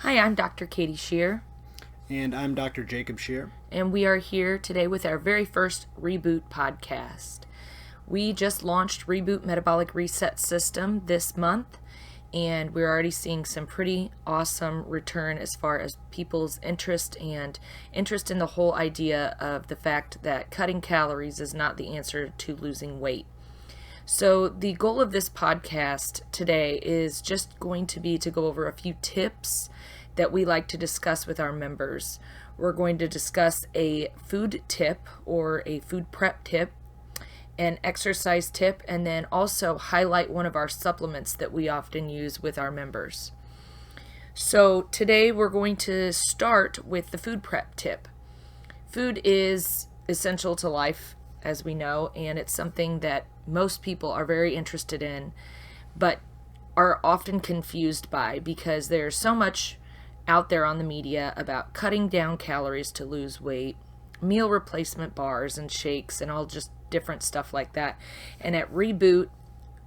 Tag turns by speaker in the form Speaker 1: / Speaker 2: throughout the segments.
Speaker 1: Hi, I'm Dr. Katie Sherer,
Speaker 2: And I'm Dr. Jacob Sherer.
Speaker 1: and we are here today with our very first Reboot podcast. We just launched Reboot Metabolic Reset System this month, and we're already seeing some pretty awesome return as far as people's interest in the whole idea of the fact that cutting calories is not the answer to losing weight. So the goal of this podcast today is just going to be to go over a few tips that we like to discuss with our members. We're going to discuss a food tip or a food prep tip, an exercise tip, and then also highlight one of our supplements that we often use with our members. So today we're going to start with the food prep tip. Food is essential to life, as we know, and it's something that most people are very interested in, but are often confused by because there's so much out there on the media about cutting down calories to lose weight, meal replacement bars and shakes and all just different stuff like that. And at Reboot,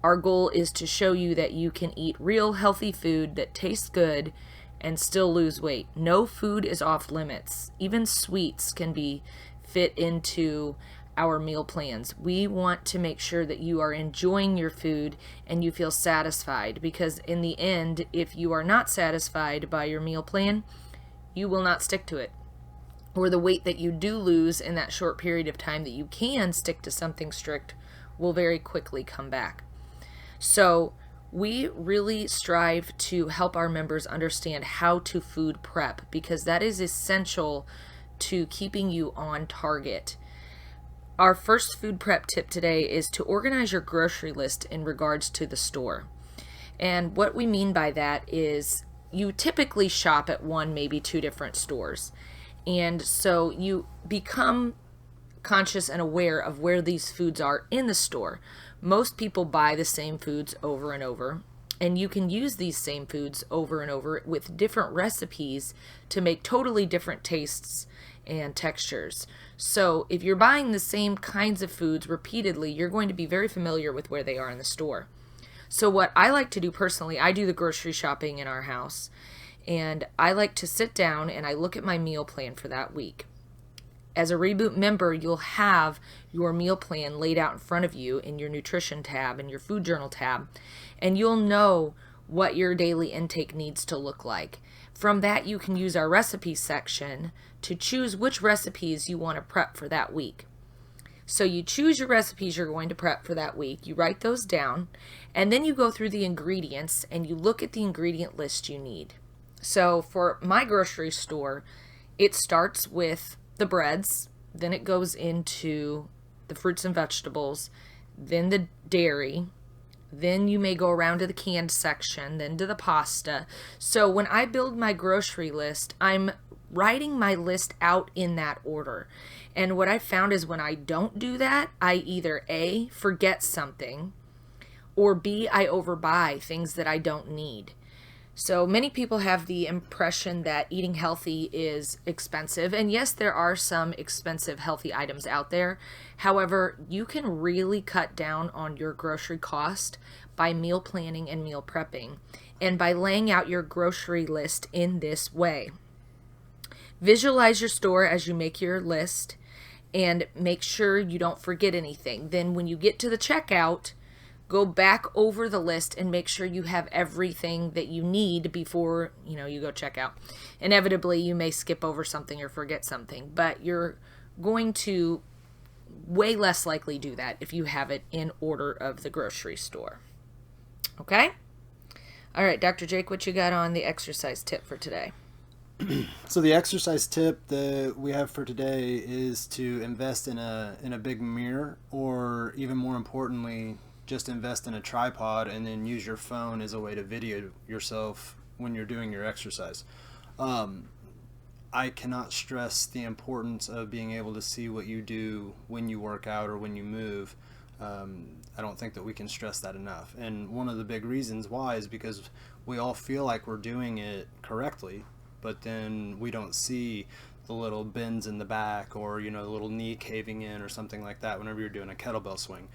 Speaker 1: our goal is to show you that you can eat real healthy food that tastes good and still lose weight. No food is off limits. Even sweets can be fit into our meal plans. We want to make sure that you are enjoying your food and you feel satisfied, because in the end, if you are not satisfied by your meal plan, you will not stick to it. Or the weight that you do lose in that short period of time that you can stick to something strict will very quickly come back. So we really strive to help our members understand how to food prep, because that is essential to keeping you on target. Our first food prep tip today is to organize your grocery list in regards to the store. And what we mean by that is you typically shop at one, maybe two different stores. And so you become conscious and aware of where these foods are in the store. Most people buy the same foods over and over, and you can use these same foods over and over with different recipes to make totally different tastes and textures. So if you're buying the same kinds of foods repeatedly, you're going to be very familiar with where they are in the store. So what I like to do personally, I do the grocery shopping in our house, and I like to sit down and I look at my meal plan for that week. As a Reboot member, you'll have your meal plan laid out in front of you in your nutrition tab and your food journal tab, and you'll know what your daily intake needs to look like. From that, you can use our recipe section to choose which recipes you want to prep for that week. So you choose your recipes you're going to prep for that week, you write those down, and then you go through the ingredients and you look at the ingredient list you need. So for my grocery store, it starts with the breads, then it goes into the fruits and vegetables, then the dairy, then you may go around to the canned section, then to the pasta. So when I build my grocery list, I'm writing my list out in that order. And what I found is when I don't do that, I either A, forget something, or B, I overbuy things that I don't need. So many people have the impression that eating healthy is expensive. And yes, there are some expensive healthy items out there. However, you can really cut down on your grocery cost by meal planning and meal prepping, and by laying out your grocery list in this way. Visualize your store as you make your list and make sure you don't forget anything. Then when you get to the checkout, go back over the list and make sure you have everything that you need before you go check out. Inevitably, you may skip over something or forget something, but you're going to way less likely do that if you have it in order of the grocery store. Okay? All right, Dr. Jake, what you got on the exercise tip for today?
Speaker 2: So the exercise tip that we have for today is to invest in a big mirror, or even more importantly, just invest in a tripod and then use your phone as a way to video yourself when you're doing your exercise. I cannot stress the importance of being able to see what you do when you work out or when you move. I don't think that we can stress that enough. And one of the big reasons why is because we all feel like we're doing it correctly, but then we don't see the little bends in the back, or the little knee caving in or something like that whenever you're doing a kettlebell swing.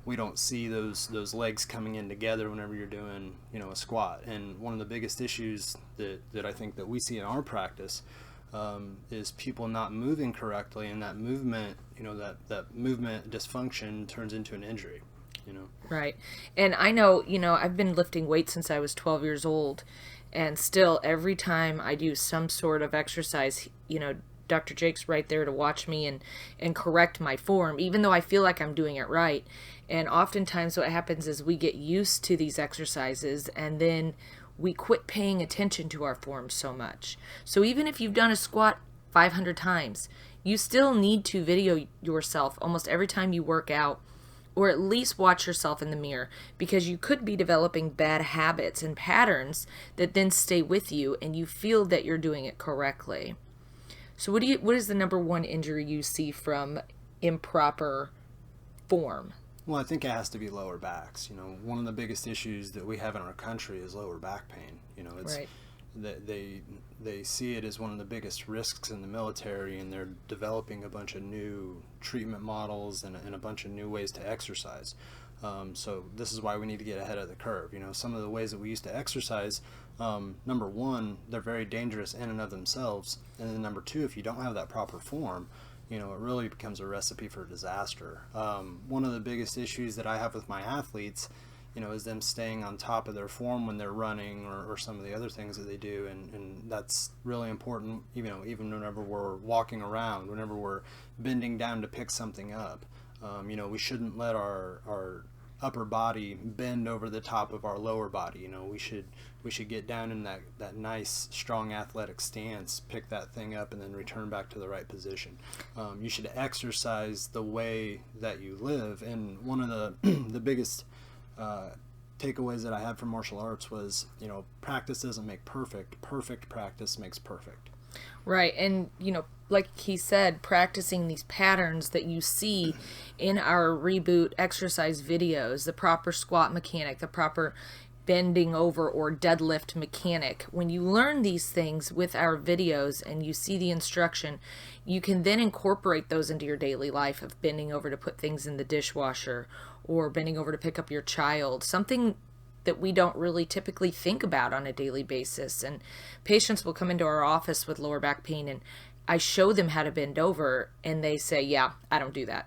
Speaker 2: we don't see those legs coming in together whenever you're doing, a squat. And one of the biggest issues that I think that we see in our practice is people not moving correctly, and that movement, that movement dysfunction turns into an injury.
Speaker 1: Right. And I know, I've been lifting weights since I was 12 years old, and still every time I do some sort of exercise, Dr. Jake's right there to watch me and correct my form, even though I feel like I'm doing it right. And oftentimes what happens is we get used to these exercises, and then we quit paying attention to our form so much. So even if you've done a squat 500 times, you still need to video yourself almost every time you work out, or at least watch yourself in the mirror, because you could be developing bad habits and patterns that then stay with you and you feel that you're doing it correctly. So what is the number one injury you see from improper form?
Speaker 2: Well, I think it has to be lower backs. One of the biggest issues that we have in our country is lower back pain. It's
Speaker 1: right.
Speaker 2: that they see it as one of the biggest risks in the military, and they're developing a bunch of new treatment models and a bunch of new ways to exercise. So this is why we need to get ahead of the curve. Some of the ways that we used to exercise, number one, they're very dangerous in and of themselves, and then number two, if you don't have that proper form, it really becomes a recipe for disaster. One of the biggest issues that I have with my athletes, is them staying on top of their form when they're running, or some of the other things that they do, and that's really important, even whenever we're walking around, whenever we're bending down to pick something up. We shouldn't let our upper body bend over the top of our lower body. We should get down in that nice, strong, athletic stance, pick that thing up, and then return back to the right position. You should exercise the way that you live. And one of the biggest takeaways that I had from martial arts was, practice doesn't make perfect. Perfect practice makes perfect.
Speaker 1: Right. And, like he said, practicing these patterns that you see in our Reboot exercise videos, the proper squat mechanic, the proper bending over or deadlift mechanic. When you learn these things with our videos and you see the instruction, you can then incorporate those into your daily life of bending over to put things in the dishwasher, or bending over to pick up your child, something that we don't really typically think about on a daily basis. And patients will come into our office with lower back pain, and I show them how to bend over, and they say, yeah, I don't do that.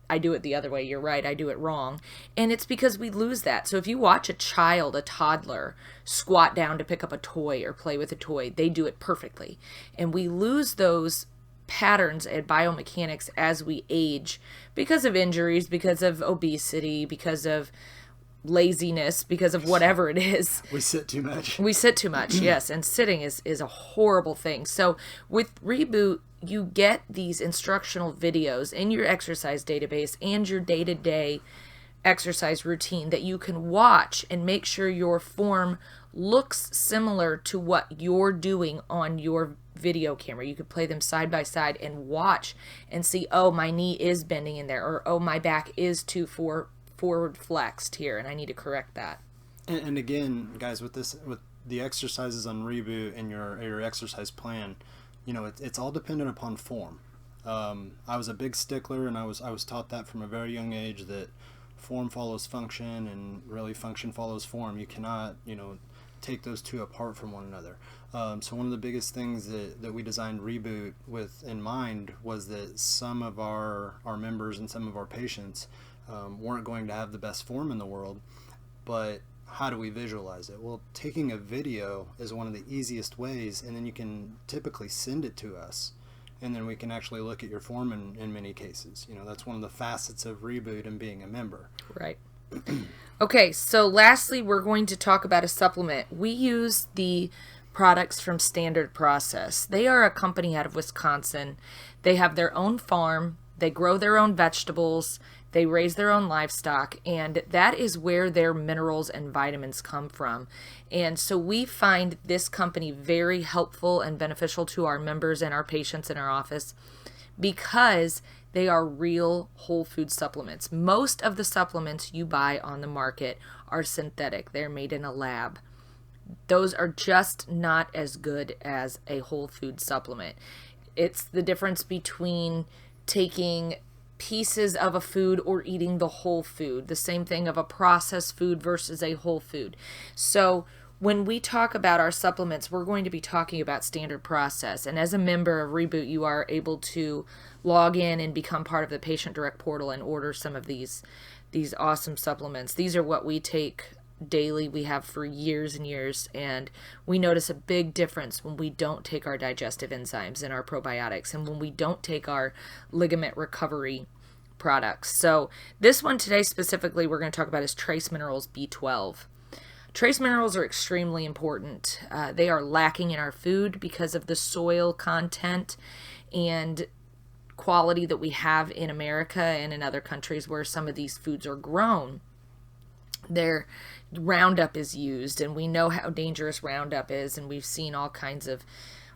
Speaker 1: I do it the other way. You're right. I do it wrong. And it's because we lose that. So if you watch a child, a toddler, squat down to pick up a toy or play with a toy, they do it perfectly. And we lose those patterns and biomechanics as we age because of injuries, because of obesity, because of laziness, because of whatever it is.
Speaker 2: We sit too much.
Speaker 1: We sit too much, yes. And sitting is a horrible thing. So with Reboot, you get these instructional videos in your exercise database and your day-to-day exercise routine that you can watch and make sure your form looks similar to what you're doing on your video camera. You could play them side by side and watch and see, oh, my knee is bending in there, or oh, my back is too forward flexed here, and I need to correct that.
Speaker 2: And again, guys, with the exercises on Reboot and your exercise plan, it's all dependent upon form. I was a big stickler, and I was taught that from a very young age, that form follows function, and really function follows form. You cannot, take those two apart from one another. So one of the biggest things that we designed Reboot with in mind was that some of our members and some of our patients weren't going to have the best form in the world, but how do we visualize it? Well, taking a video is one of the easiest ways, and then you can typically send it to us, and then we can actually look at your form in many cases. That's one of the facets of Reboot and being a member.
Speaker 1: Right. Okay, so lastly, we're going to talk about a supplement. We use the products from Standard Process. They are a company out of Wisconsin. They have their own farm. They grow their own vegetables. They raise their own livestock, and that is where their minerals and vitamins come from. And so we find this company very helpful and beneficial to our members and our patients in our office because they are real whole food supplements. Most of the supplements you buy on the market are synthetic. They're made in a lab. Those are just not as good as a whole food supplement. It's the difference between taking pieces of a food or eating the whole food. The same thing of a processed food versus a whole food. So when we talk about our supplements, we're going to be talking about standard process. And as a member of Reboot, you are able to log in and become part of the Patient Direct portal and order some of these awesome supplements. These are what we take daily. We have for years and years, and we notice a big difference when we don't take our digestive enzymes and our probiotics, and when we don't take our ligament recovery products. So this one today specifically we're going to talk about is trace minerals B12. Trace minerals are extremely important. They are lacking in our food because of the soil content and quality that we have in America and in other countries where some of these foods are grown. Their Roundup is used, and we know how dangerous Roundup is, and we've seen all kinds of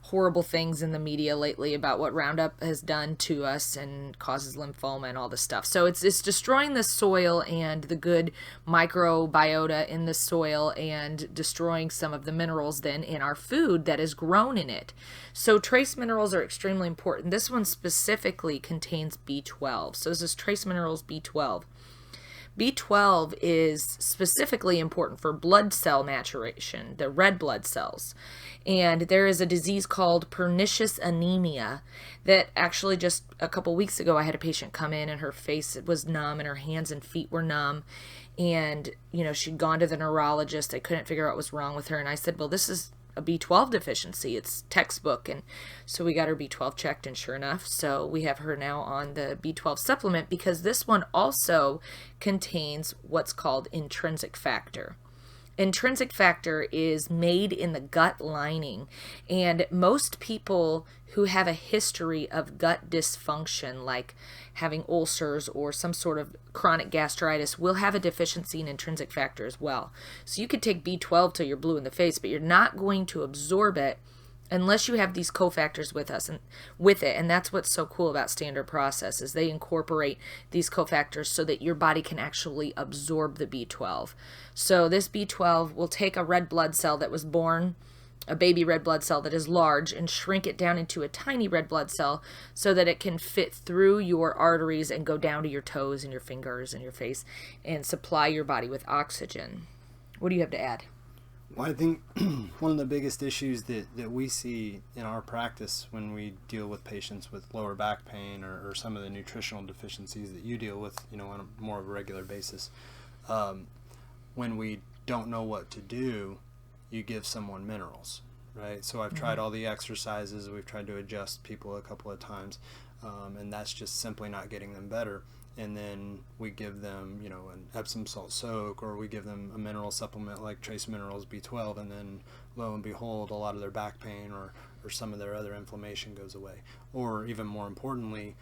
Speaker 1: horrible things in the media lately about what Roundup has done to us and causes lymphoma and all this stuff. So it's destroying the soil and the good microbiota in the soil and destroying some of the minerals then in our food that is grown in it. So trace minerals are extremely important. This one specifically contains B12. So this is trace minerals B12. B12 is specifically important for blood cell maturation, the red blood cells. And there is a disease called pernicious anemia that actually just a couple weeks ago I had a patient come in and her face was numb and her hands and feet were numb. And, she'd gone to the neurologist. They couldn't figure out what was wrong with her. And I said, well, this is a B12 deficiency. It's textbook. And so we got her B12 checked, and sure enough, so we have her now on the B12 supplement because this one also contains what's called intrinsic factor. Intrinsic factor is made in the gut lining, and most people who have a history of gut dysfunction, like having ulcers or some sort of chronic gastritis, will have a deficiency in intrinsic factor as well. So you could take B12 till you're blue in the face, but you're not going to absorb it unless you have these cofactors with it. And that's what's so cool about standard process is they incorporate these cofactors so that your body can actually absorb the B12. So this B12 will take a red blood cell that was born, a baby red blood cell that is large, and shrink it down into a tiny red blood cell so that it can fit through your arteries and go down to your toes and your fingers and your face and supply your body with oxygen. What do you have to add?
Speaker 2: Well, I think one of the biggest issues that we see in our practice when we deal with patients with lower back pain or some of the nutritional deficiencies that you deal with, on a more of a regular basis, when we don't know what to do, you give someone minerals, right? So I've tried all the exercises, we've tried to adjust people a couple of times, and that's just simply not getting them better. And then we give them, an Epsom salt soak, or we give them a mineral supplement like trace minerals B12, and then lo and behold, a lot of their back pain or some of their other inflammation goes away. Or even more importantly,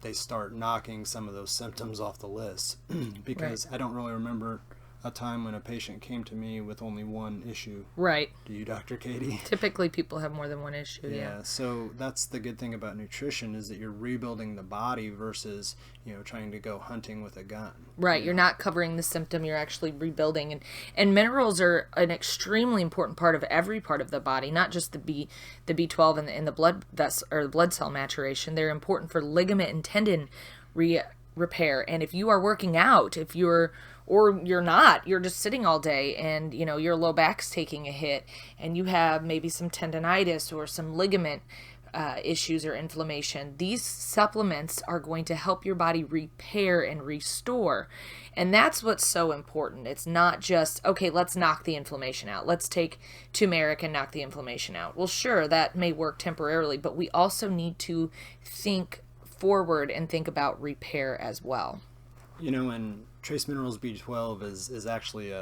Speaker 2: they start knocking some of those symptoms off the list because right. I don't really remember a time when a patient came to me with only one issue.
Speaker 1: Right.
Speaker 2: Do you, Dr. Katie?
Speaker 1: Typically people have more than one issue, yeah.
Speaker 2: So that's the good thing about nutrition is that you're rebuilding the body versus, trying to go hunting with a gun.
Speaker 1: Right. You're not covering the symptom, you're actually rebuilding. And minerals are an extremely important part of every part of the body, not just the B12 and the blood cell maturation. They're important for ligament and tendon repair. And if you are working out, you're just sitting all day and your low back's taking a hit and you have maybe some tendonitis or some ligament issues or inflammation, these supplements are going to help your body repair and restore. And that's what's so important. It's not just, okay, let's knock the inflammation out. Let's take turmeric and knock the inflammation out. Well, sure, that may work temporarily, but we also need to think forward and think about repair as well.
Speaker 2: And trace minerals B12 is actually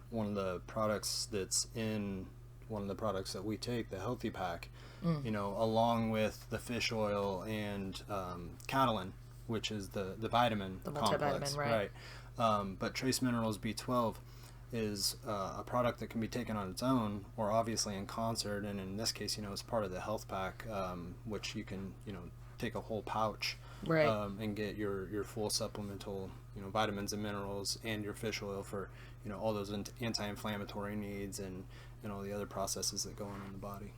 Speaker 2: one of the products that's in one of the products that we take, the Healthy Pack, along with the fish oil and catalin, which is the vitamin complex. Right. But trace minerals B12 is a product that can be taken on its own or obviously in concert, and in this case, it's part of the Health Pack, which you can, take a whole pouch
Speaker 1: right.
Speaker 2: And get your full supplemental, vitamins and minerals and your fish oil for, all those anti-inflammatory needs and all the other processes that go on in the body.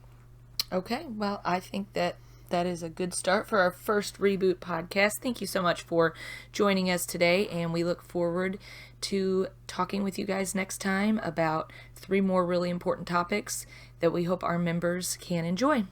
Speaker 1: Okay, well, I think that that is a good start for our first Reboot podcast. Thank you so much for joining us today, and we look forward to talking with you guys next time about 3 more really important topics that we hope our members can enjoy.